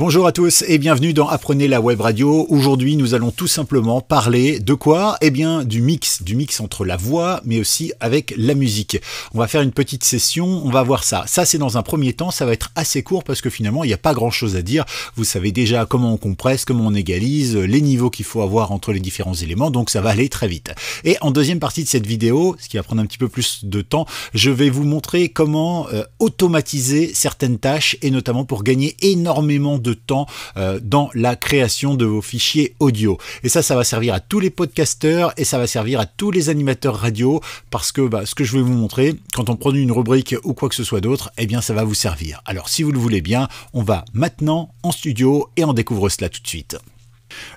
Bonjour à tous et bienvenue dans Apprenez la web radio. Aujourd'hui, nous allons tout simplement parler de quoi? Eh bien, du mix entre la voix, mais aussi avec la musique. On va faire une petite session, on va voir ça. Ça, c'est dans un premier temps, ça va être assez court parce que finalement, il n'y a pas grand-chose à dire. Vous savez déjà comment on compresse, comment on égalise, les niveaux qu'il faut avoir entre les différents éléments, donc ça va aller très vite. Et en deuxième partie de cette vidéo, ce qui va prendre un petit peu plus de temps, je vais vous montrer comment automatiser certaines tâches et notamment pour gagner énormément de temps dans la création de vos fichiers audio. Et ça va servir à tous les podcasteurs et ça va servir à tous les animateurs radio parce que ce que je vais vous montrer, quand on produit une rubrique ou quoi que ce soit d'autre, eh bien ça va vous servir. Alors si vous le voulez bien, on va maintenant en studio et on découvre cela tout de suite.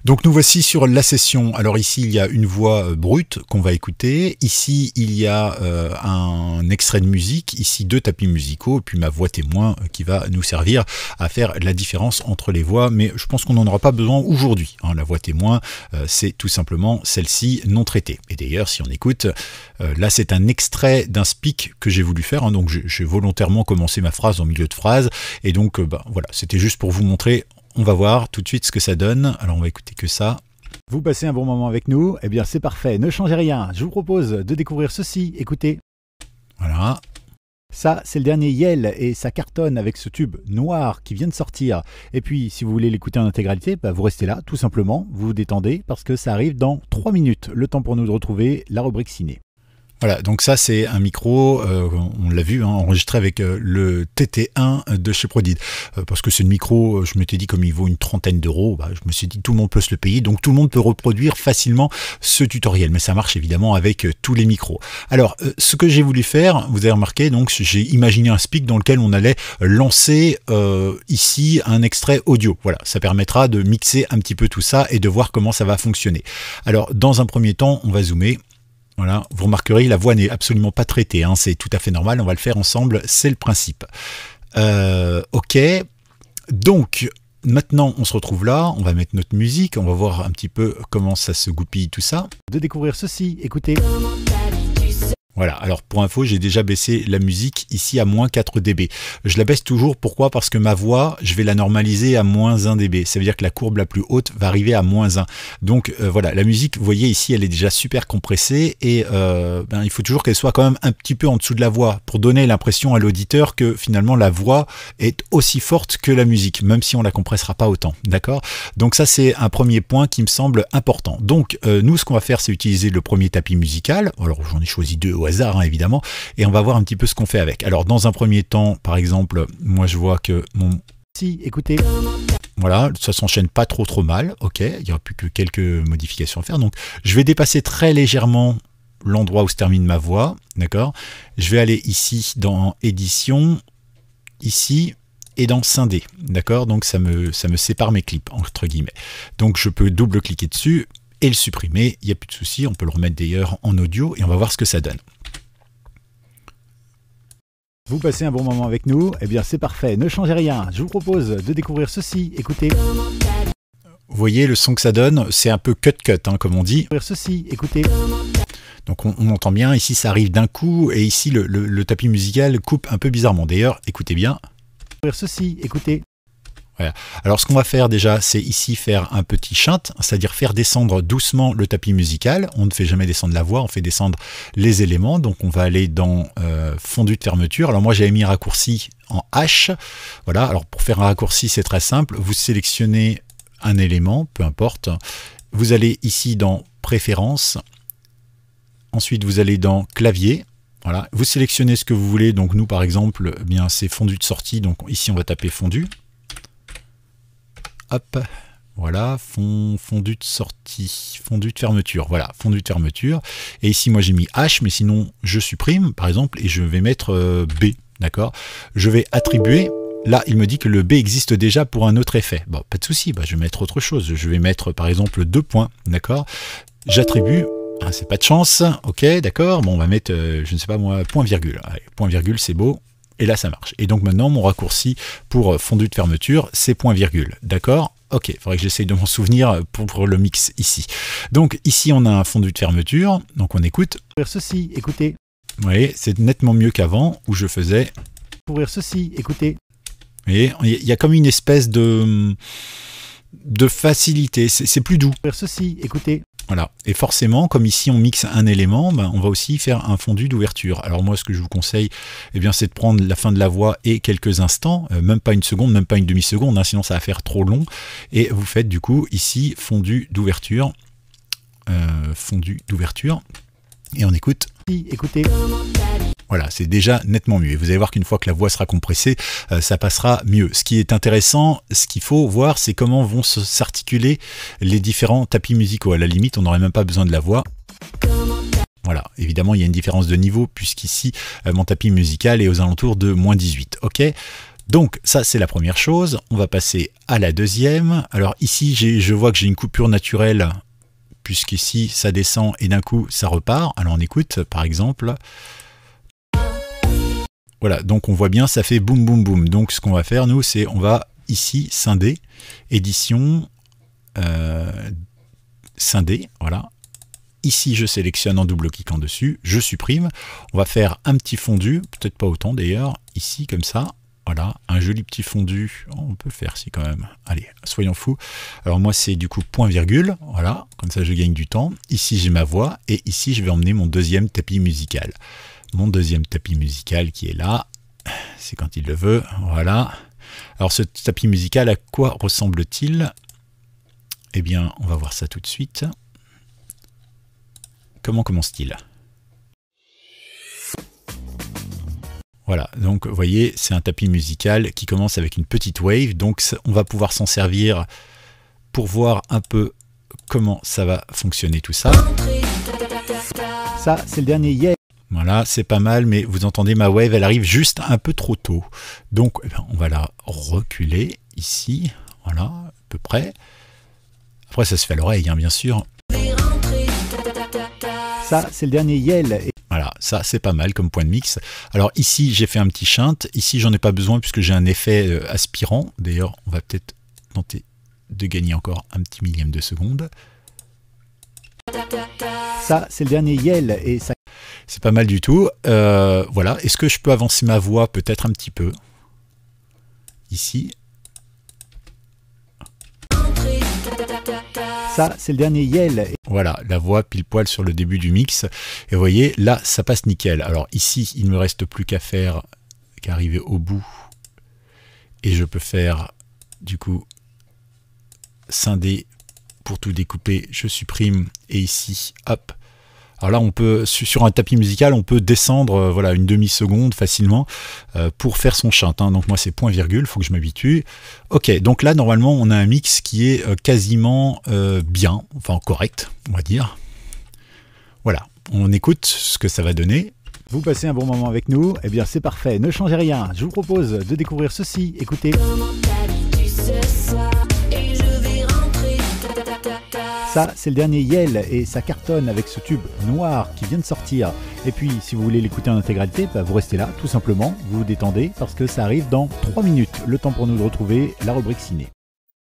Donc nous voici sur la session. Alors ici il y a une voix brute qu'on va écouter, ici il y a un extrait de musique, ici deux tapis musicaux et puis ma voix témoin qui va nous servir à faire la différence entre les voix, mais je pense qu'on n'en aura pas besoin aujourd'hui. La voix témoin c'est tout simplement celle-ci non traitée. Et d'ailleurs si on écoute, là c'est un extrait d'un speak que j'ai voulu faire, donc j'ai volontairement commencé ma phrase en milieu de phrase et donc voilà, c'était juste pour vous montrer. On va voir tout de suite ce que ça donne. Alors on va écouter que ça. Vous passez un bon moment avec nous? Eh bien c'est parfait, ne changez rien. Je vous propose de découvrir ceci, écoutez. Voilà. Ça c'est le dernier Yell et ça cartonne avec ce tube noir qui vient de sortir. Et puis si vous voulez l'écouter en intégralité, vous restez là tout simplement, vous vous détendez parce que ça arrive dans 3 minutes. Le temps pour nous de retrouver la rubrique ciné. Voilà, donc ça c'est un micro, on l'a vu, enregistré avec le TT1 de chez Prodid. Parce que c'est le micro, je m'étais dit comme il vaut une trentaine d'euros, je me suis dit tout le monde peut se le payer, donc tout le monde peut reproduire facilement ce tutoriel. Mais ça marche évidemment avec tous les micros. Alors, ce que j'ai voulu faire, vous avez remarqué, donc j'ai imaginé un speak dans lequel on allait lancer ici un extrait audio. Voilà, ça permettra de mixer un petit peu tout ça et de voir comment ça va fonctionner. Alors, dans un premier temps, on va zoomer. Voilà, vous remarquerez, la voix n'est absolument pas traitée, c'est tout à fait normal, on va le faire ensemble, c'est le principe. Ok, donc maintenant on se retrouve là, on va mettre notre musique, on va voir un petit peu comment ça se goupille tout ça. De découvrir ceci, écoutez. Voilà, alors pour info, j'ai déjà baissé la musique ici à moins 4 dB. Je la baisse toujours, pourquoi? Parce que ma voix, je vais la normaliser à moins 1 dB. Ça veut dire que la courbe la plus haute va arriver à moins 1. Donc voilà, la musique, vous voyez ici, elle est déjà super compressée et il faut toujours qu'elle soit quand même un petit peu en dessous de la voix pour donner l'impression à l'auditeur que finalement la voix est aussi forte que la musique, même si on la compressera pas autant, d'accord? Donc ça, c'est un premier point qui me semble important. Donc nous, ce qu'on va faire, c'est utiliser le premier tapis musical. Alors j'en ai choisi 2 au hasard évidemment, et on va voir un petit peu ce qu'on fait avec. Alors dans un premier temps, par exemple, moi je vois que mon... Si, écoutez, voilà, ça s'enchaîne pas trop mal, ok, il n'y aura plus que quelques modifications à faire, donc je vais dépasser très légèrement l'endroit où se termine ma voix, d'accord. Je vais aller ici dans édition, ici, et dans scinder, d'accord, donc ça me sépare mes clips, entre guillemets. Donc je peux double-cliquer dessus, et le supprimer, il n'y a plus de souci, on peut le remettre d'ailleurs en audio et on va voir ce que ça donne. Vous passez un bon moment avec nous, eh bien c'est parfait, ne changez rien, je vous propose de découvrir ceci, écoutez. Vous voyez le son que ça donne, c'est un peu cut comme on dit. Ceci, écoutez. Donc on entend bien, ici ça arrive d'un coup et ici le tapis musical coupe un peu bizarrement. D'ailleurs, écoutez bien. Ceci, écoutez. Voilà. Alors ce qu'on va faire déjà, c'est ici faire un petit shunt, c'est-à-dire faire descendre doucement le tapis musical. On ne fait jamais descendre la voix, on fait descendre les éléments. Donc on va aller dans fondu de fermeture. Alors moi j'avais mis un raccourci en H. Voilà, alors pour faire un raccourci c'est très simple. Vous sélectionnez un élément, peu importe. Vous allez ici dans préférences. Ensuite vous allez dans clavier. Voilà, vous sélectionnez ce que vous voulez. Donc nous par exemple, c'est fondu de sortie. Donc ici on va taper fondu. Hop, voilà, fondu de sortie, fondu de fermeture, voilà, fondu de fermeture. Et ici, moi, j'ai mis H, mais sinon, je supprime, par exemple, et je vais mettre B, d'accord? Je vais attribuer, là, il me dit que le B existe déjà pour un autre effet. Bon, pas de souci, je vais mettre autre chose. Je vais mettre, par exemple, 2 points, d'accord? J'attribue, c'est pas de chance, ok, d'accord? Bon, on va mettre, je ne sais pas moi, point virgule. Allez, point virgule, c'est beau. Et là, ça marche. Et donc maintenant, mon raccourci pour fondu de fermeture, c'est point virgule. D'accord? Ok, il faudrait que j'essaye de m'en souvenir pour le mix ici. Donc ici, on a un fondu de fermeture. Donc on écoute. Ouvrir ceci, écoutez. Vous voyez, c'est nettement mieux qu'avant où je faisais. Ouvrir ceci, écoutez. voyez, il y a comme une espèce de facilité, c'est plus doux. Ceci, écoutez. Voilà, et forcément, comme ici on mixe un élément, ben, on va aussi faire un fondu d'ouverture. Alors moi, ce que je vous conseille, eh bien, c'est de prendre la fin de la voix et quelques instants, même pas une seconde, même pas une demi-seconde, hein, sinon ça va faire trop long. Et vous faites du coup ici fondu d'ouverture, et on écoute. Écoutez. Voilà, c'est déjà nettement mieux. Et vous allez voir qu'une fois que la voix sera compressée, ça passera mieux. Ce qui est intéressant, ce qu'il faut voir, c'est comment vont s'articuler les différents tapis musicaux. À la limite, on n'aurait même pas besoin de la voix. Voilà, évidemment, il y a une différence de niveau, puisqu'ici, mon tapis musical est aux alentours de -18. Ok, donc ça, c'est la première chose. On va passer à la deuxième. Alors ici, je vois que j'ai une coupure naturelle, puisqu'ici, ça descend et d'un coup, ça repart. Alors on écoute, par exemple... Voilà, donc on voit bien, ça fait boum boum boum. Donc ce qu'on va faire, nous, c'est on va ici scinder, édition, scinder, voilà. Ici, je sélectionne en double-cliquant dessus, je supprime. On va faire un petit fondu, peut-être pas autant d'ailleurs, ici comme ça. Voilà, un joli petit fondu. Oh, on peut faire si quand même. Allez, soyons fous. Alors moi, c'est du coup point virgule. Voilà, comme ça je gagne du temps. Ici, j'ai ma voix et ici, je vais emmener mon deuxième tapis musical. Mon deuxième tapis musical qui est là, c'est quand il le veut, voilà. Alors ce tapis musical, à quoi ressemble-t-il? Eh bien, on va voir ça tout de suite. Comment commence-t-il? Voilà, donc vous voyez, c'est un tapis musical qui commence avec une petite wave, donc on va pouvoir s'en servir pour voir un peu comment ça va fonctionner tout ça. Ça, c'est le dernier yeah. Voilà, c'est pas mal, mais vous entendez ma wave, elle arrive juste un peu trop tôt. Donc, eh bien, on va la reculer ici, voilà, à peu près. Après, ça se fait à l'oreille, hein, bien sûr. Ça, c'est le dernier yell. Voilà, ça, c'est pas mal comme point de mix. Alors ici, j'ai fait un petit shunt. Ici, j'en ai pas besoin puisque j'ai un effet aspirant. D'ailleurs, on va peut-être tenter de gagner encore un petit millième de seconde. Ça, c'est le dernier yell et ça... C'est pas mal du tout. Voilà. Est-ce que je peux avancer ma voix peut-être un petit peu? Ici. Ça, c'est le dernier yell. Voilà, la voix pile poil sur le début du mix. Et vous voyez, là, ça passe nickel. Alors ici, il ne me reste plus qu'à faire, qu'à arriver au bout. Et je peux faire, du coup, scinder pour tout découper. Je supprime. Et ici, hop. Alors là, on peut, sur un tapis musical, on peut descendre voilà, une demi-seconde facilement pour faire son shunt. Hein. Donc moi, c'est point virgule, il faut que je m'habitue. Ok, donc là, normalement, on a un mix qui est quasiment bien, enfin correct, on va dire. Voilà, on écoute ce que ça va donner. Vous passez un bon moment avec nous, eh bien c'est parfait, ne changez rien. Je vous propose de découvrir ceci, écoutez. Ça, c'est le dernier yell et ça cartonne avec ce tube noir qui vient de sortir. Et puis, si vous voulez l'écouter en intégralité, bah, vous restez là, tout simplement, vous vous détendez parce que ça arrive dans 3 minutes. Le temps pour nous de retrouver la rubrique ciné.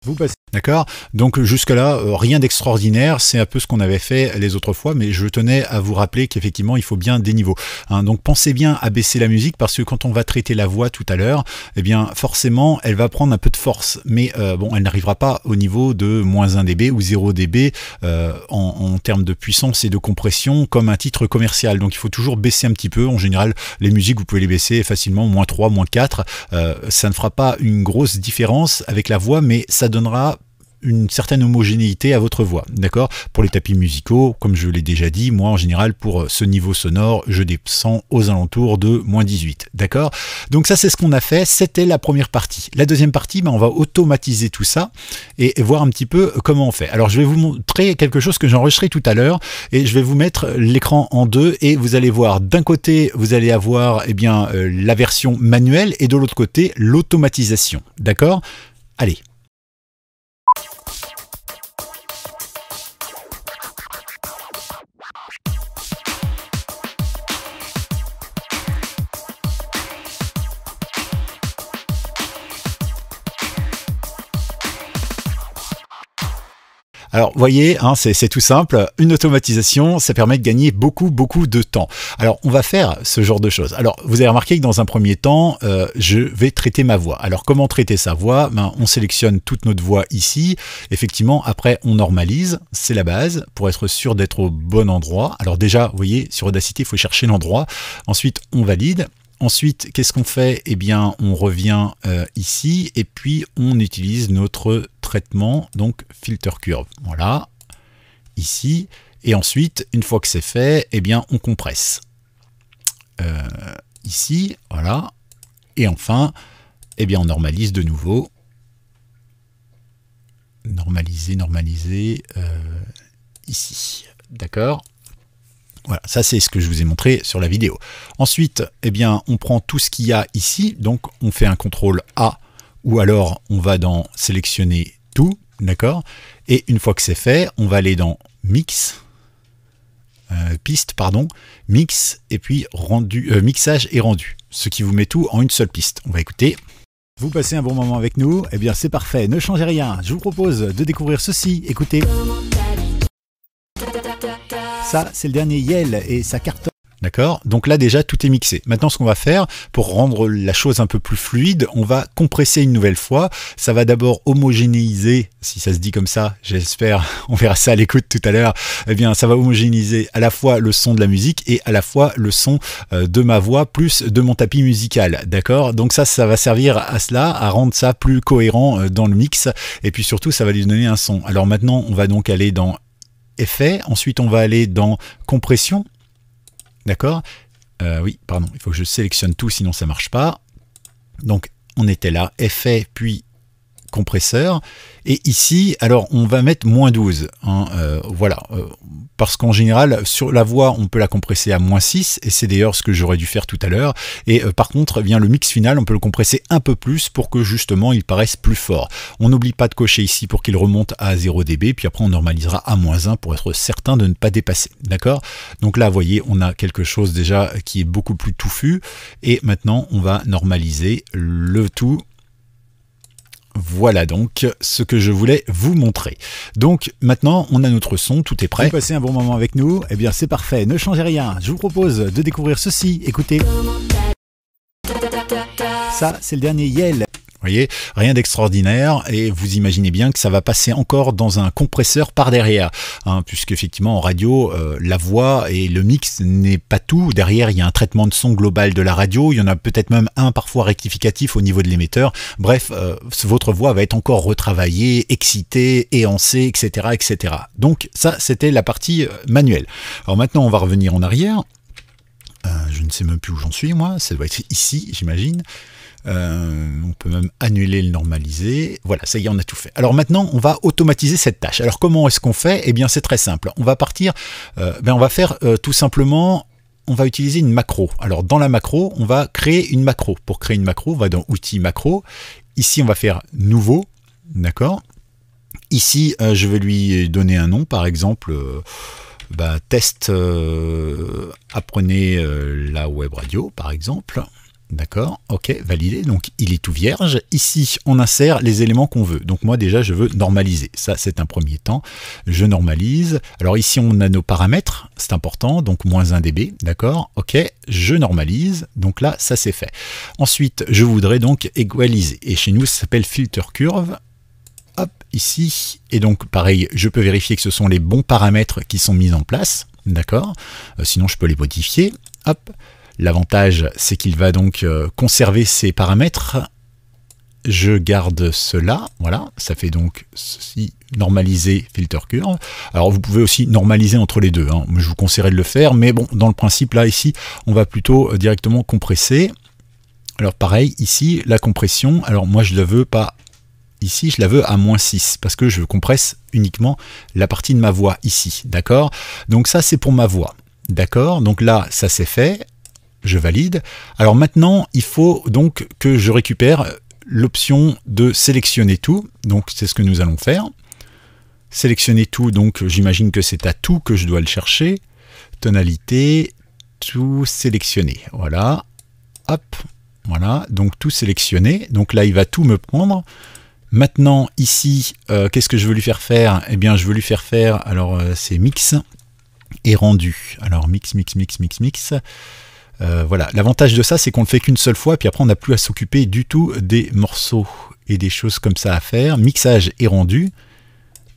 Vous passez. D'accord, donc jusque-là, rien d'extraordinaire, c'est un peu ce qu'on avait fait les autres fois, mais je tenais à vous rappeler qu'effectivement, il faut bien des niveaux. Hein, donc pensez bien à baisser la musique, parce que quand on va traiter la voix tout à l'heure, eh bien forcément, elle va prendre un peu de force, mais bon, elle n'arrivera pas au niveau de -1 dB ou 0 dB en termes de puissance et de compression, comme un titre commercial. Donc il faut toujours baisser un petit peu. En général, les musiques, vous pouvez les baisser facilement, -3, -4. Ça ne fera pas une grosse différence avec la voix, mais ça donnera une certaine homogénéité à votre voix, d'accord? Pour les tapis musicaux, comme je l'ai déjà dit, moi en général pour ce niveau sonore, je descends aux alentours de -18, d'accord? Donc ça c'est ce qu'on a fait, c'était la première partie. La deuxième partie, ben, on va automatiser tout ça et voir un petit peu comment on fait. Alors je vais vous montrer quelque chose que j'ai enregistré tout à l'heure et je vais vous mettre l'écran en deux et vous allez voir, d'un côté vous allez avoir eh bien, la version manuelle et de l'autre côté l'automatisation, d'accord? Allez. Alors, vous voyez, hein, c'est tout simple. Une automatisation, ça permet de gagner beaucoup de temps. Alors, on va faire ce genre de choses. Alors, vous avez remarqué que dans un premier temps, je vais traiter ma voix. Alors, comment traiter sa voix? On sélectionne toute notre voix ici. Effectivement, après, on normalise. C'est la base pour être sûr d'être au bon endroit. Alors déjà, vous voyez, sur Audacity, il faut chercher l'endroit. Ensuite, on valide. Ensuite, qu'est-ce qu'on fait? Eh bien, on revient ici et puis on utilise notre traitement, donc filter curve. Voilà, ici. Et ensuite, une fois que c'est fait, eh bien, on compresse. Ici, voilà. Et enfin, eh bien, on normalise de nouveau. Normaliser, ici. D'accord? Voilà, ça c'est ce que je vous ai montré sur la vidéo. Ensuite, eh bien, on prend tout ce qu'il y a ici, donc on fait un CTRL A, ou alors on va dans sélectionner tout, d'accord? Et une fois que c'est fait, on va aller dans mix, piste, pardon, mix, et puis rendu, mixage et rendu, ce qui vous met tout en une seule piste. On va écouter. Vous passez un bon moment avec nous, eh bien c'est parfait, ne changez rien. Je vous propose de découvrir ceci, écoutez. Ça, c'est le dernier Yell et ça cartonne. D'accord? Donc là déjà tout est mixé. Maintenant ce qu'on va faire pour rendre la chose un peu plus fluide, on va compresser une nouvelle fois. Ça va d'abord homogénéiser, si ça se dit comme ça, j'espère, on verra ça à l'écoute tout à l'heure. Eh bien ça va homogénéiser à la fois le son de la musique et à la fois le son de ma voix plus de mon tapis musical. D'accord? Donc ça va servir à cela, à rendre ça plus cohérent dans le mix. Et puis surtout ça va lui donner un son. Alors maintenant on va donc aller dans effet, ensuite on va aller dans compression. D'accord? Oui, pardon, il faut que je sélectionne tout, sinon ça ne marche pas. Donc, on était là, effet, puis compresseur. Et ici, alors, on va mettre -12. Hein, voilà, parce qu'en général, sur la voix, on peut la compresser à -6, et c'est d'ailleurs ce que j'aurais dû faire tout à l'heure. Et par contre, bien le mix final, on peut le compresser un peu plus pour que justement, il paraisse plus fort. On n'oublie pas de cocher ici pour qu'il remonte à 0 dB, puis après, on normalisera à -1 pour être certain de ne pas dépasser. D'accord? Donc là, vous voyez, on a quelque chose déjà qui est beaucoup plus touffu. Et maintenant, on va normaliser le tout. Voilà donc ce que je voulais vous montrer. Donc maintenant on a notre son, tout est prêt. Vous passez un bon moment avec nous, eh bien c'est parfait, ne changez rien. Je vous propose de découvrir ceci, écoutez. Ça c'est le dernier Yell. Vous voyez, rien d'extraordinaire et vous imaginez bien que ça va passer encore dans un compresseur par derrière, hein, puisque effectivement en radio, la voix et le mix n'est pas tout. Derrière, il y a un traitement de son global de la radio, il y en a peut-être même un parfois rectificatif au niveau de l'émetteur. Bref, votre voix va être encore retravaillée, excitée, éancée, etc., etc. Donc ça, c'était la partie manuelle. Alors maintenant, on va revenir en arrière. Je ne sais même plus où j'en suis, moi. Ça doit être ici, j'imagine. On peut même annuler le normaliser. Voilà, ça y est, on a tout fait. Alors maintenant, on va automatiser cette tâche. Alors comment est-ce qu'on fait? Eh bien, c'est très simple. On va partir, on va faire tout simplement, on va utiliser une macro. Alors dans la macro, on va créer une macro. Pour créer une macro, on va dans Outils macro. Ici, on va faire Nouveau. D'accord? Ici, je vais lui donner un nom, par exemple... test, apprenez la web radio, par exemple. D'accord, ok, validé, donc il est tout vierge. Ici, on insère les éléments qu'on veut. Donc moi déjà, je veux normaliser. Ça, c'est un premier temps. Je normalise. Alors ici, on a nos paramètres, c'est important, donc -1 dB, d'accord, ok, je normalise. Donc là, ça c'est fait. Ensuite, je voudrais donc égaliser. Et chez nous, ça s'appelle filter curve. Hop, ici. Et donc, pareil, je peux vérifier que ce sont les bons paramètres qui sont mis en place, d'accord, sinon, je peux les modifier. Hop. L'avantage, c'est qu'il va donc conserver ces paramètres. Je garde cela, voilà, ça fait donc ceci, normaliser filter curve. Alors vous pouvez aussi normaliser entre les deux, hein. Je vous conseillerais de le faire, mais bon, dans le principe là, ici, on va plutôt directement compresser. Alors pareil, ici, la compression, alors moi je ne la veux pas ici, je la veux à -6, parce que je compresse uniquement la partie de ma voix ici, d'accord? Donc ça, c'est pour ma voix, d'accord? Donc là, ça c'est fait. Je valide. Alors maintenant, il faut donc que je récupère l'option de sélectionner tout. Donc c'est ce que nous allons faire. Sélectionner tout, donc j'imagine que c'est à tout que je dois le chercher. Tonalité, tout sélectionner. Voilà. Hop. Voilà. Donc tout sélectionner. Donc là, il va tout me prendre. Maintenant, ici, qu'est-ce que je veux lui faire faire? Eh bien, je veux lui faire faire, alors c'est mix et rendu. Alors mix. Voilà, l'avantage de ça, c'est qu'on le fait qu'une seule fois, puis après on n'a plus à s'occuper du tout des morceaux et des choses comme ça à faire. Mixage et rendu.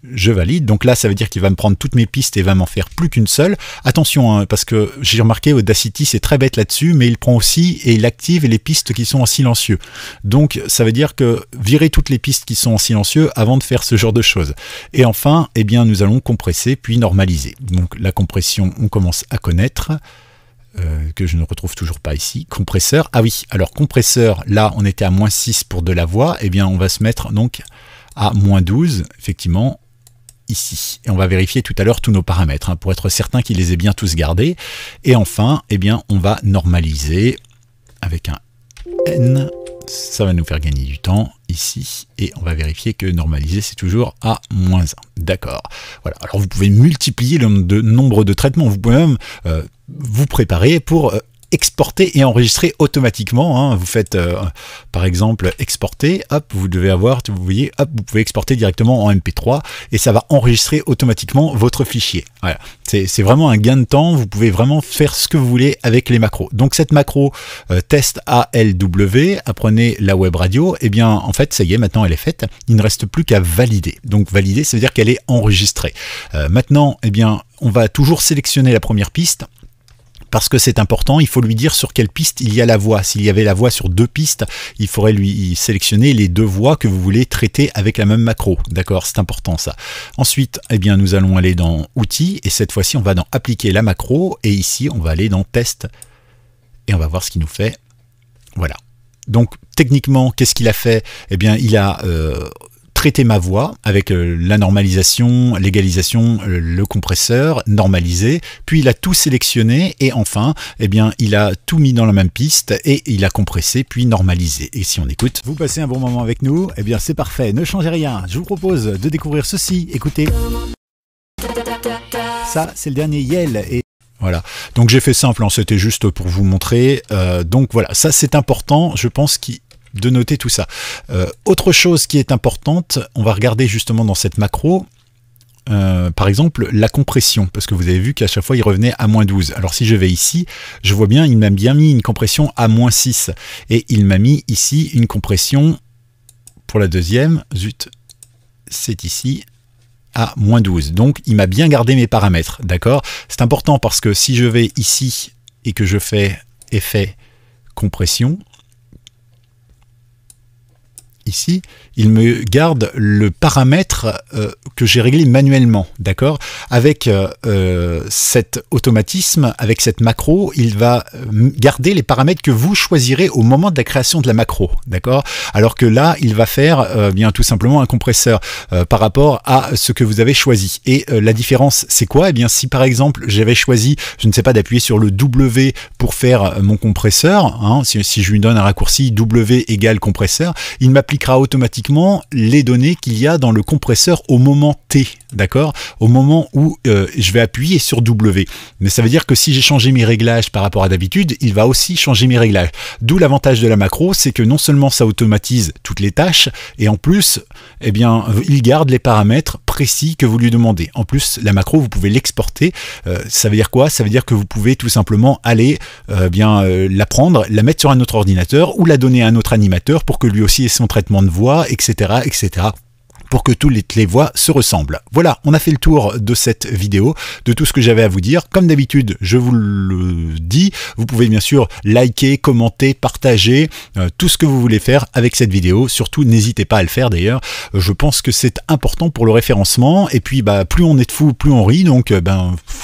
Je valide, donc là ça veut dire qu'il va me prendre toutes mes pistes et va m'en faire plus qu'une seule. Attention, hein, parce que j'ai remarqué Audacity c'est très bête là-dessus, mais il prend aussi et il active les pistes qui sont en silencieux. Donc ça veut dire que virer toutes les pistes qui sont en silencieux avant de faire ce genre de choses. Et enfin, eh bien nous allons compresser puis normaliser. Donc la compression, on commence à connaître. Que je ne retrouve toujours pas ici. Compresseur, ah oui, alors compresseur, là on était à -6 pour de la voix, eh bien on va se mettre donc à -12, effectivement, ici. Et on va vérifier tout à l'heure tous nos paramètres, hein, pour être certain qu'il les ait bien tous gardés. Et enfin, eh bien, on va normaliser avec un N. Ça va nous faire gagner du temps ici. Et on va vérifier que normaliser, c'est toujours à -1. D'accord. Voilà. Alors, vous pouvez multiplier le nombre de traitements. Vous pouvez même vous préparer pour exporter et enregistrer automatiquement, hein. Vous faites par exemple exporter, hop, vous devez avoir, vous voyez, hop, vous pouvez exporter directement en MP3 et ça va enregistrer automatiquement votre fichier. Voilà. C'est vraiment un gain de temps, vous pouvez vraiment faire ce que vous voulez avec les macros. Donc cette macro test ALW, apprenez la web radio, et bien en fait ça y est, maintenant elle est faite, il ne reste plus qu'à valider. Donc valider, ça veut dire qu'elle est enregistrée. Maintenant, eh bien on va toujours sélectionner la première piste. Parce que c'est important, il faut lui dire sur quelle piste il y a la voix. S'il y avait la voix sur 2 pistes, il faudrait lui sélectionner les 2 voix que vous voulez traiter avec la même macro. D'accord, c'est important ça. Ensuite, eh bien, nous allons aller dans Outils, et cette fois-ci, on va dans Appliquer la macro, et ici, on va aller dans Test, et on va voir ce qu'il nous fait. Voilà. Donc, techniquement, qu'est-ce qu'il a fait? Eh bien, il a traiter ma voix avec la normalisation, l'égalisation, le compresseur, normalisé, puis il a tout sélectionné et enfin, eh bien, il a tout mis dans la même piste et il a compressé puis normalisé. Et si on écoute, vous passez un bon moment avec nous, eh bien c'est parfait, ne changez rien. Je vous propose de découvrir ceci, écoutez. Ça, c'est le dernier Yell et voilà, donc j'ai fait simple, hein, c'était juste pour vous montrer. Donc voilà, ça c'est important, je pense de noter tout ça. Autre chose qui est importante, on va regarder justement dans cette macro, par exemple la compression, parce que vous avez vu qu'à chaque fois il revenait à -12. Alors si je vais ici, je vois bien, il m'a bien mis une compression à -6, et il m'a mis ici une compression pour la deuxième, zut, c'est ici, à -12. Donc il m'a bien gardé mes paramètres, d'accord? C'est important parce que si je vais ici et que je fais effet compression, ici, il me garde le paramètre que j'ai réglé manuellement, d'accord? Avec cet automatisme, avec cette macro, il va garder les paramètres que vous choisirez au moment de la création de la macro, d'accord? Alors que là, il va faire bien tout simplement un compresseur par rapport à ce que vous avez choisi. Et la différence, c'est quoi? Eh bien, si par exemple, j'avais choisi, je ne sais pas, d'appuyer sur le W pour faire mon compresseur, hein, si je lui donne un raccourci W égale compresseur, il m'appliquera automatiquement les données qu'il y a dans le compresseur au moment T, d'accord? Au moment où je vais appuyer sur W. Mais ça veut dire que si j'ai changé mes réglages par rapport à d'habitude, il va aussi changer mes réglages. D'où l'avantage de la macro, c'est que non seulement ça automatise toutes les tâches, et en plus, eh bien, il garde les paramètres précis que vous lui demandez. En plus, la macro, vous pouvez l'exporter. Ça veut dire quoi? Ça veut dire que vous pouvez tout simplement aller la prendre, la mettre sur un autre ordinateur ou la donner à un autre animateur pour que lui aussi ait son traitement de voix, etc., etc., pour que toutes les voix se ressemblent. Voilà, on a fait le tour de cette vidéo, de tout ce que j'avais à vous dire. Comme d'habitude, je vous le dis, vous pouvez bien sûr liker, commenter, partager, tout ce que vous voulez faire avec cette vidéo. Surtout, n'hésitez pas à le faire d'ailleurs. Je pense que c'est important pour le référencement. Et puis, plus on est de fous, plus on rit. Donc,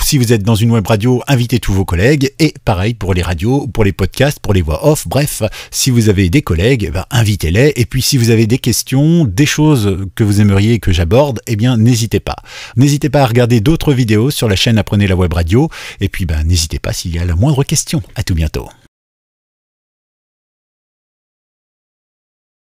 si vous êtes dans une web radio, invitez tous vos collègues. Et pareil pour les radios, pour les podcasts, pour les voix off. Bref, si vous avez des collègues, invitez-les. Et puis, si vous avez des questions, des choses que vous aimeriez que j'aborde, eh bien n'hésitez pas. N'hésitez pas à regarder d'autres vidéos sur la chaîne Apprenez la web radio, et puis n'hésitez pas s'il y a la moindre question. À tout bientôt.